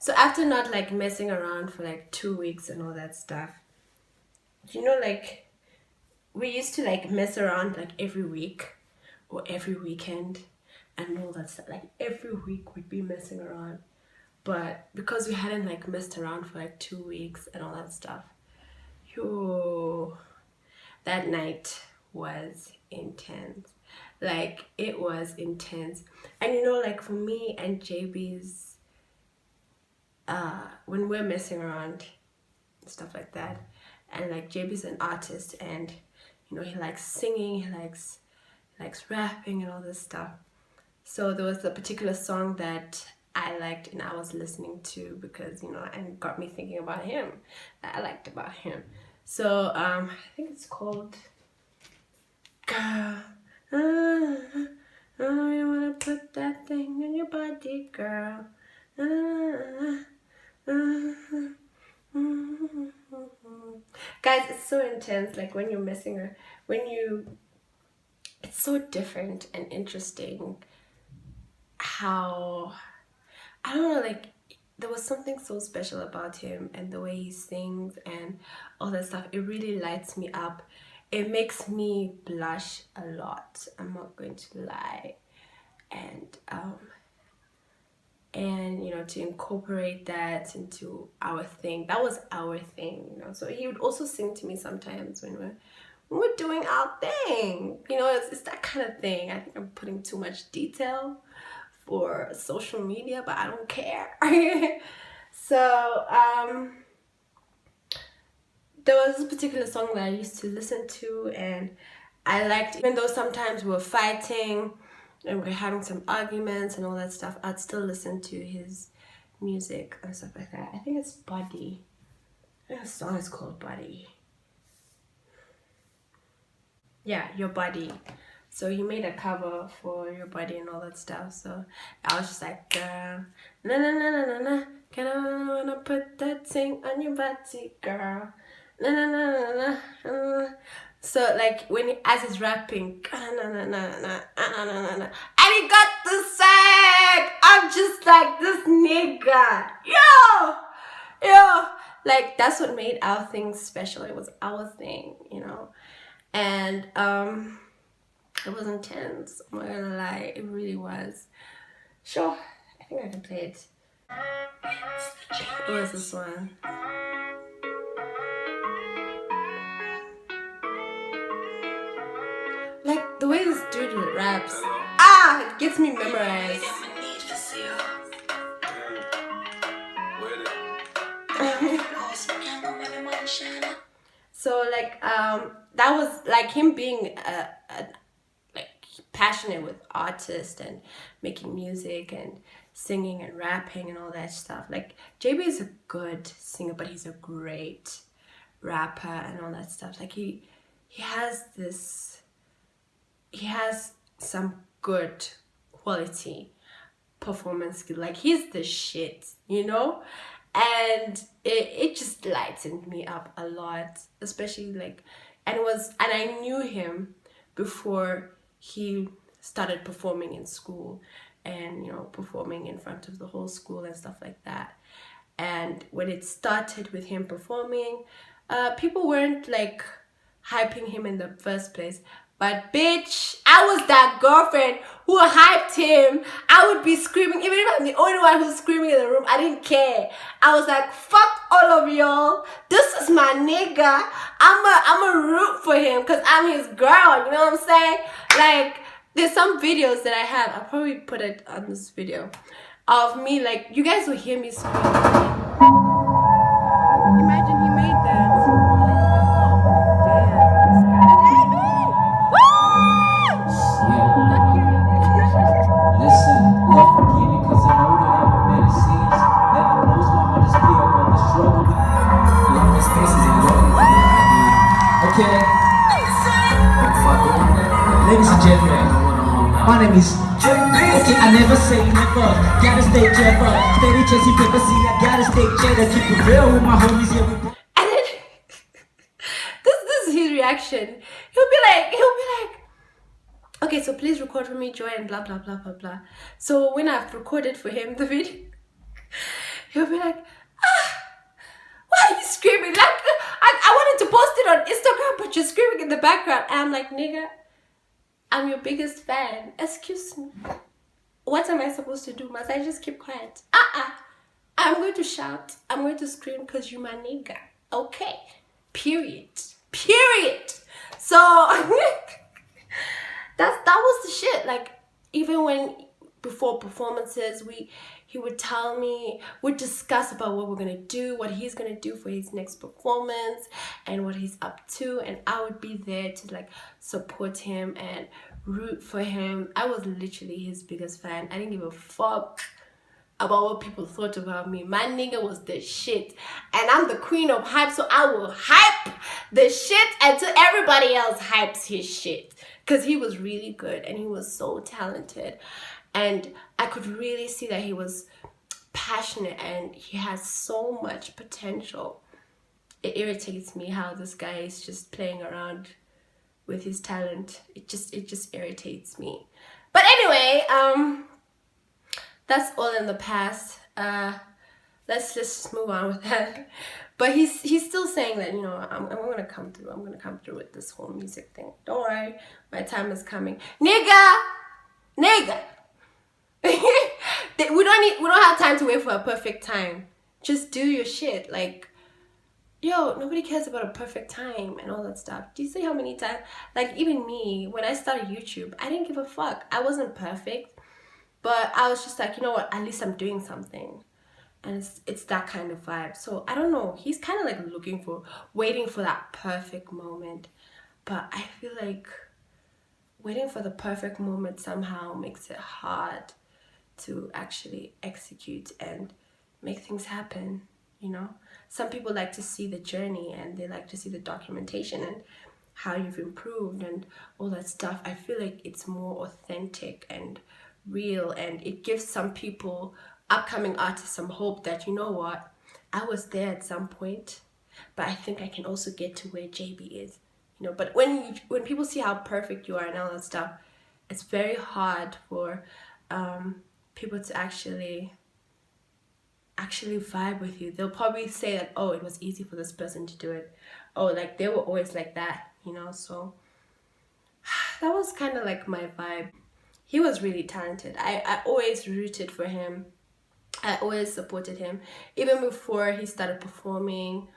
So after not like messing around for like 2 weeks and all that stuff, like we used to like mess around like every week or every weekend and all that stuff. Like every week we'd be messing around. But because we hadn't like messed around for like 2 weeks and all that stuff, that night was intense. Like it was intense. And like for me and JB's, when we're messing around and stuff like that, and like JB's an artist, and he likes singing, he likes rapping and all this stuff. So there was a particular song that I liked and I was listening to because and got me thinking about him, that I liked about him. So I think it's called Girl, you wanna put that thing in your body, girl. Guys, it's so intense. Like when you're messing around, it's so different and interesting how, I don't know, like there was something so special about him and the way he sings and all that stuff. It really lights me up. It makes me blush a lot, I'm not going to lie. And to incorporate that into our thing, that was our thing. So he would also sing to me sometimes when we're doing our thing. It's that kind of thing. I think I'm putting too much detail for social media, but I don't care. So there was this particular song that I used to listen to and I liked, even though sometimes we were fighting and we're having some arguments and all that stuff, I'd still listen to his music and stuff like that. I think it's Body. I think the song is called Body. Yeah, Your Body. So he made a cover for Your Body and all that stuff. So I was just like, girl, na na na na na na, can I wanna put that thing on your body, girl, na na na na na. So like as he's rapping, na na na na na na na na, and he got the sack. I'm just like, this nigga, yo, like that's what made our thing special. It was our thing, and it was intense. I'm not gonna lie, it really was. Sure, I think I can play it. What was this one? Like the way this dude raps, it gets me memorized. So like that was like him being like passionate with artists and making music and singing and rapping and all that stuff. Like Jaybee is a good singer, but he's a great rapper and all that stuff. Like he has some good quality performance skill. Like he's the shit, and it just lightened me up a lot, especially like, and I knew him before he started performing in school and performing in front of the whole school and stuff like that. And when it started with him performing, people weren't like hyping him in the first place. But bitch, I was that girlfriend who hyped him. I would be screaming, even if I'm the only one who's screaming in the room, I didn't care. I was like, fuck all of y'all. This is my nigga. I'm a root for him because I'm his girl. You know what I'm saying? Like, there's some videos that I have. I'll probably put it on this video of me. Like, you guys will hear me scream. Imagine he made that. Ladies and gentlemen, my name is Jaybee. Okay, I never say never. Gotta stay clever. Steady chasing paper, see I gotta stay cheddar. Keep it real with my homies here. And then this is his reaction. He'll be like, okay, so please record for me, Joy, and blah blah blah blah blah. So when I've recorded for him the video, He'll be like, why are you screaming? Like, I wanted to post it on Instagram, but you're screaming in the background. And I'm like, nigga, I'm your biggest fan. Excuse me. What am I supposed to do? Must I just keep quiet? I'm going to shout. I'm going to scream because you're my nigga. Okay. Period. So that was the shit. Like, even when before performances, he would tell me, we'd discuss about what we're gonna do, what he's gonna do for his next performance, and what he's up to, and I would be there to like support him and root for him. I was literally his biggest fan. I didn't give a fuck about what people thought about me. My nigga was the shit, and I'm the queen of hype, so I will hype the shit until everybody else hypes his shit, because he was really good and he was so talented, and I could really see that he was passionate and he has so much potential. It irritates me how this guy is just playing around with his talent. It just irritates me. But anyway, that's all in the past. Let's just move on with that. But he's still saying that, you know, I'm gonna come through. I'm gonna come through with this whole music thing. Don't worry, my time is coming, nigga. We don't have time to wait for a perfect time. Just do your shit. Like, yo, nobody cares about a perfect time and all that stuff. Do you see how many times, like, even me, when I started YouTube, I didn't give a fuck. I wasn't perfect, but I was just like, you know what, at least I'm doing something. And it's that kind of vibe. So I don't know, he's kind of like waiting for that perfect moment. But I feel like waiting for the perfect moment somehow makes it hard to actually execute and make things happen, you know? Some people like to see the journey and they like to see the documentation and how you've improved and all that stuff. I feel like it's more authentic and real, and it gives some people, upcoming artists, some hope that, you know what, I was there at some point, but I think I can also get to where Jaybee is, you know. But when people see how perfect you are and all that stuff, it's very hard for people to actually vibe with you. They'll probably say that, oh, it was easy for this person to do it. Oh, like they were always like that, you know. So that was kind of like my vibe. He was really talented. I always rooted for him. I always supported him, even before he started performing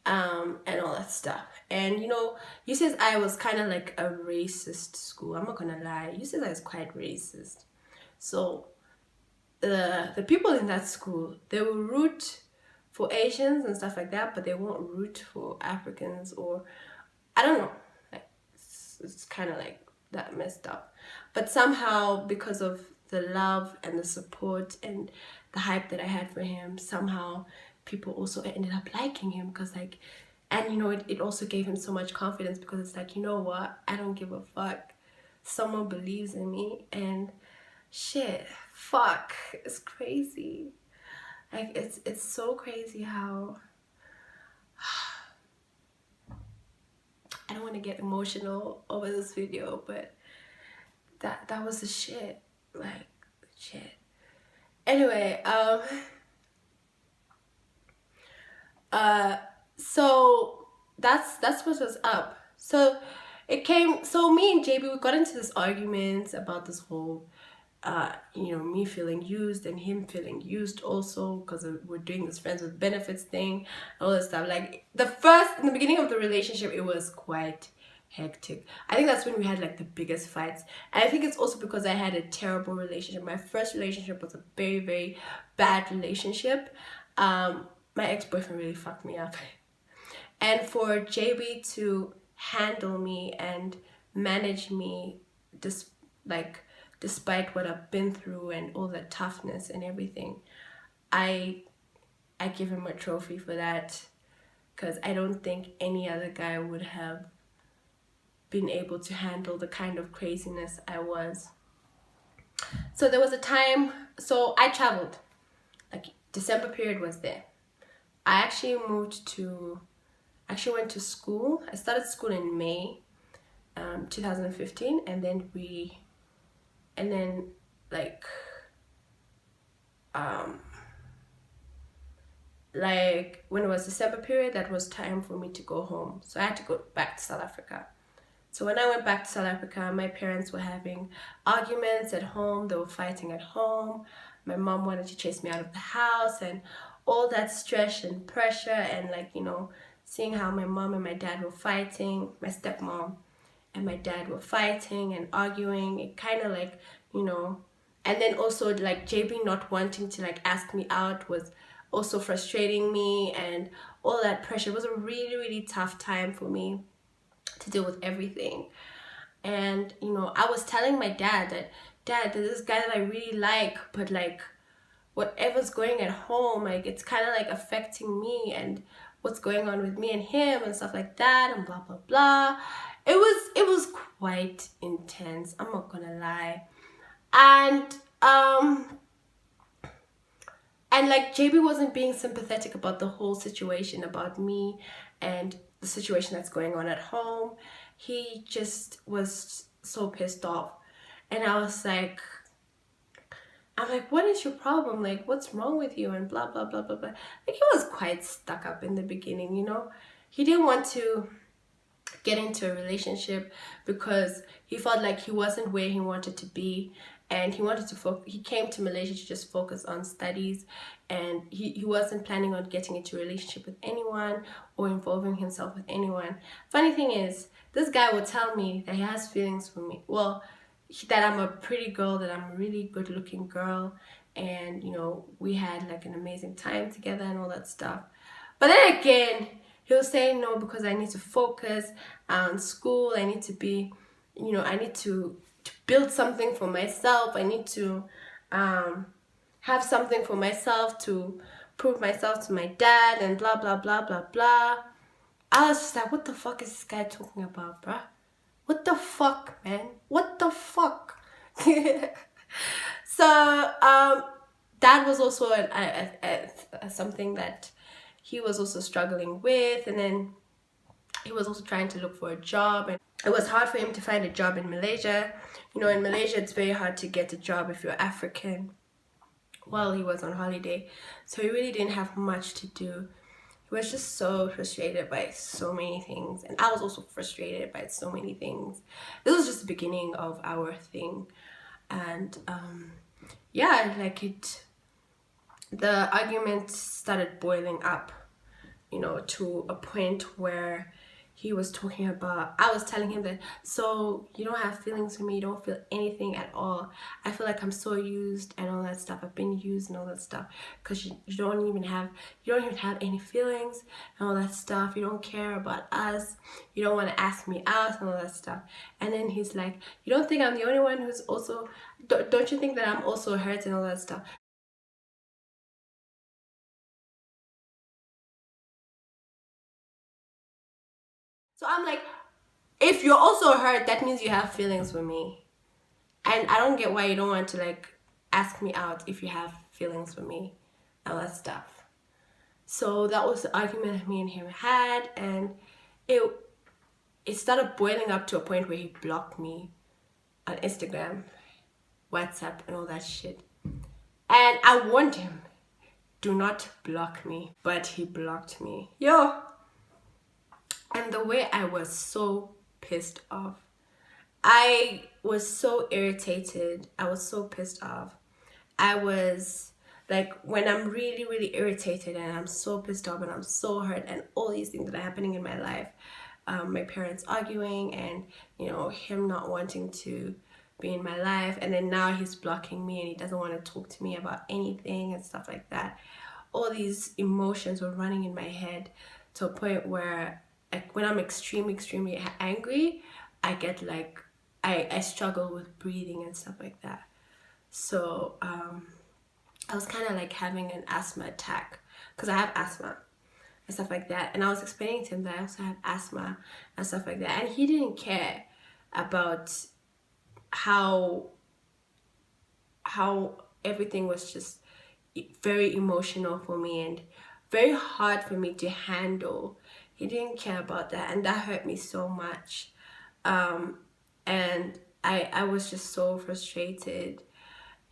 and all that stuff. And, you know, UCSI was kind of like a racist school. I'm not gonna lie. UCSI is quite racist. So the people in that school, they will root for Asians and stuff like that, but they won't root for Africans, or I don't know. Like, it's kind of like that messed up. But somehow, because of the love and the support and the hype that I had for him, somehow people also ended up liking him, because like, and you know, it also gave him so much confidence, because it's like, you know what, I don't give a fuck, someone believes in me. And shit, fuck, it's crazy. Like, it's so crazy how I don't want to get emotional over this video, but that was the shit. Like, shit. Anyway, so that's what was up. So me and Jaybee, we got into this argument about this whole you know, me feeling used and him feeling used also, because we're doing this friends with benefits thing and all that stuff. Like, in the beginning of the relationship, it was quite hectic. I think that's when we had like the biggest fights, and I think it's also because I had a terrible relationship. My first relationship was a very, very bad relationship. My ex-boyfriend really fucked me up, and for Jaybee to handle me and manage me despite what I've been through and all the toughness and everything, I give him a trophy for that, because I don't think any other guy would have been able to handle the kind of craziness I was. So there was a time, so I traveled, like December period was there. I actually went to school. I started school in May 2015, and then like when it was December period, that was time for me to go home. So I had to go back to South Africa. So when I went back to South Africa, my parents were having arguments at home. They were fighting at home. My mom wanted to chase me out of the house, and all that stress and pressure, and like, you know, seeing how my mom and my dad were fighting, my stepmom and my dad were fighting and arguing. It kind of like, you know, and then also like JB not wanting to like ask me out was also frustrating me, and all that pressure. It was a really, really tough time for me to deal with everything. And you know, I was telling my dad that, Dad, there's this guy that I really like, but like whatever's going at home, like it's kind of like affecting me, and what's going on with me and him and stuff like that, and blah blah blah. It was quite intense, I'm not gonna lie. And and like JB wasn't being sympathetic about the whole situation, about me and the situation that's going on at home. He just was so pissed off. And I'm like, what is your problem? Like, what's wrong with you? And blah, blah, blah, blah, blah. Like, he was quite stuck up in the beginning, you know? He didn't want to get into a relationship because he felt like he wasn't where he wanted to be, and he wanted to he came to Malaysia to just focus on studies, and he wasn't planning on getting into a relationship with anyone or involving himself with anyone. Funny thing is, this guy will tell me that he has feelings for me. Well, that I'm a pretty girl, that I'm a really good looking girl, and you know, we had like an amazing time together and all that stuff. But then again, he'll say no, because I need to focus on school. I need to be, you know, I need to build something for myself. I need to have something for myself to prove myself to my dad, and blah blah blah blah blah. I was just like, what the fuck is this guy talking about, bruh? What the fuck, man? What the fuck? So that was also something that he was also struggling with. And then he was also trying to look for a job, and it was hard for him to find a job in Malaysia. You know, in Malaysia it's very hard to get a job if you're African. Well, he was on holiday, so he really didn't have much to do. He was just so frustrated by so many things, and I was also frustrated by so many things. This was just the beginning of our thing. And yeah, like the argument started boiling up, you know, to a point where he was talking about, I was telling him that, so you don't have feelings for me, you don't feel anything at all. I feel like I'm so used and all that stuff. I've been used and all that stuff, because you don't even have any feelings and all that stuff. You don't care about us. You don't want to ask me out and all that stuff. And then he's like, you don't think I'm the only one who's also, don't you think that I'm also hurt and all that stuff? So I'm like, if you're also hurt, that means you have feelings for me. And I don't get why you don't want to like ask me out if you have feelings for me and all that stuff. So that was the argument that me and him had, and it started boiling up to a point where he blocked me on Instagram, WhatsApp, and all that shit. And I warned him, do not block me, but he blocked me. Yo. And the way I was so pissed off, I was so irritated. I was so pissed off. I was like, when I'm really, really irritated and I'm so pissed off and I'm so hurt and all these things that are happening in my life, my parents arguing, and you know, him not wanting to be in my life, and then now he's blocking me and he doesn't want to talk to me about anything and stuff like that. All these emotions were running in my head to a point where, like, when I'm extremely angry, I get like, I struggle with breathing and stuff like that. So I was kind of like having an asthma attack, because I have asthma and stuff like that. And I was explaining to him that I also have asthma and stuff like that, and he didn't care about how everything was just very emotional for me and very hard for me to handle. He didn't care about that, and that hurt me so much. And I was just so frustrated,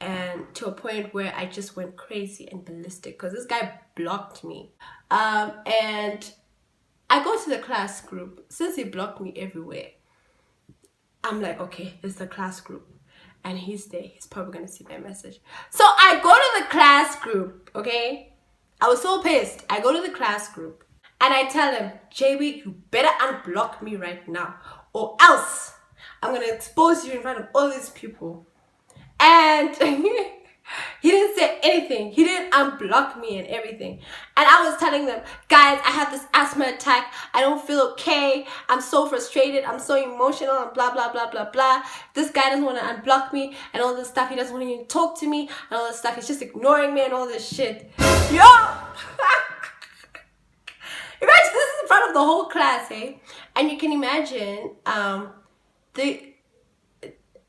and to a point where I just went crazy and ballistic, because this guy blocked me. And I go to the class group. Since he blocked me everywhere, I'm like, okay, it's the class group. And he's there. He's probably going to see my message. So I go to the class group, okay? I was so pissed. I go to the class group. And I tell him, Jaybee, you better unblock me right now. Or else I'm going to expose you in front of all these people. And he didn't say anything. He didn't unblock me and everything. And I was telling them, guys, I have this asthma attack. I don't feel okay. I'm so frustrated. I'm so emotional and blah, blah, blah, blah, blah. This guy doesn't want to unblock me and all this stuff. He doesn't want to even talk to me and all this stuff. He's just ignoring me and all this shit. Yo! Imagine this is in front of the whole class, eh? And you can imagine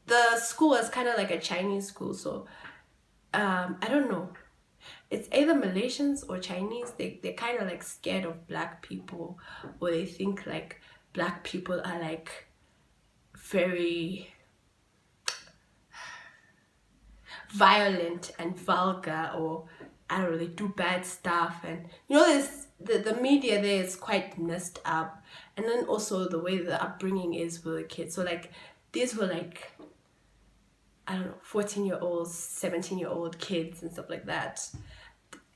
the school is kind of like a Chinese school, so I don't know. It's either Malaysians or Chinese. They're kind of like scared of black people, or they think like black people are like very violent and vulgar, or I don't know, they do bad stuff. And you know, this the media there is quite messed up, and then also the way the upbringing is with the kids. So like these were like, I don't know, 14-year-olds, 17-year-old kids and stuff like that,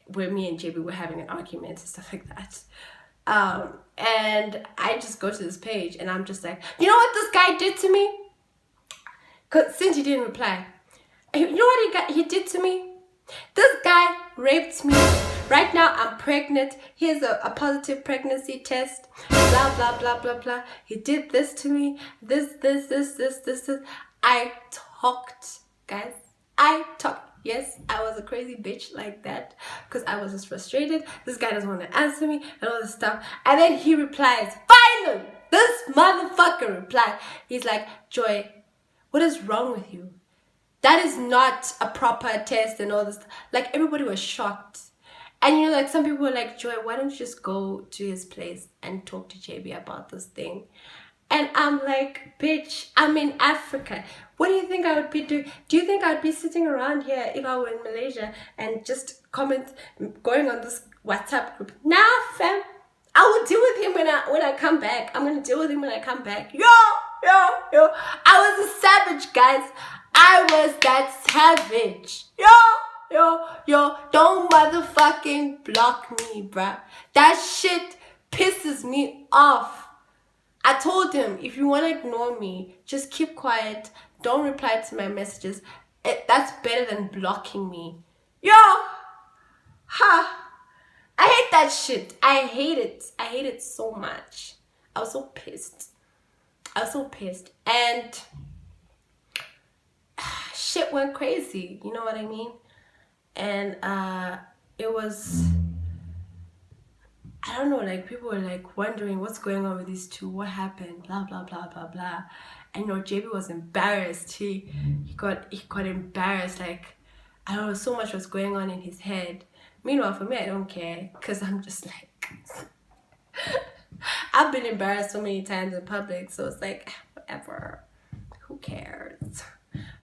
where me and Jaybee were having an argument and stuff like that. And I just go to this page and I'm just like, you know what this guy did to me? Cause since he didn't reply, you know what he did to me? This guy raped me. Right now I'm pregnant. Here's a positive pregnancy test. Blah, blah, blah, blah, blah. He did this to me. This. I talked, guys. I talked. Yes, I was a crazy bitch like that because I was just frustrated. This guy doesn't want to answer me and all this stuff. And then he replies, finally, this motherfucker replied. He's like, Joy, what is wrong with you? That is not a proper test and all this. Like, everybody was shocked. And, you know, like, some people were like, Joy, why don't you just go to his place and talk to Jaybee about this thing? And I'm like, bitch, I'm in Africa. What do you think I would be doing? Do you think I'd be sitting around here if I were in Malaysia and just going on this WhatsApp group? Nah, fam. I will deal with him when I come back. I'm going to deal with him when I come back. Yo. I was a savage, guys. I was that savage. Yo. Don't motherfucking block me, bruh. That shit pisses me off. I told him, if you want to ignore me, just keep quiet. Don't reply to my messages. That's better than blocking me. Yo! Ha! I hate that shit. I hate it. I hate it so much. I was so pissed. And shit went crazy. You know what I mean? And it was... I don't know, like, people were like wondering what's going on with these two, what happened, blah blah blah blah blah. And you know, Jaybee was embarrassed. He got embarrassed, like, I don't know, so much was going on in his head. Meanwhile, for me, I don't care, because I'm just like, I've been embarrassed so many times in public, so it's like, whatever, who cares?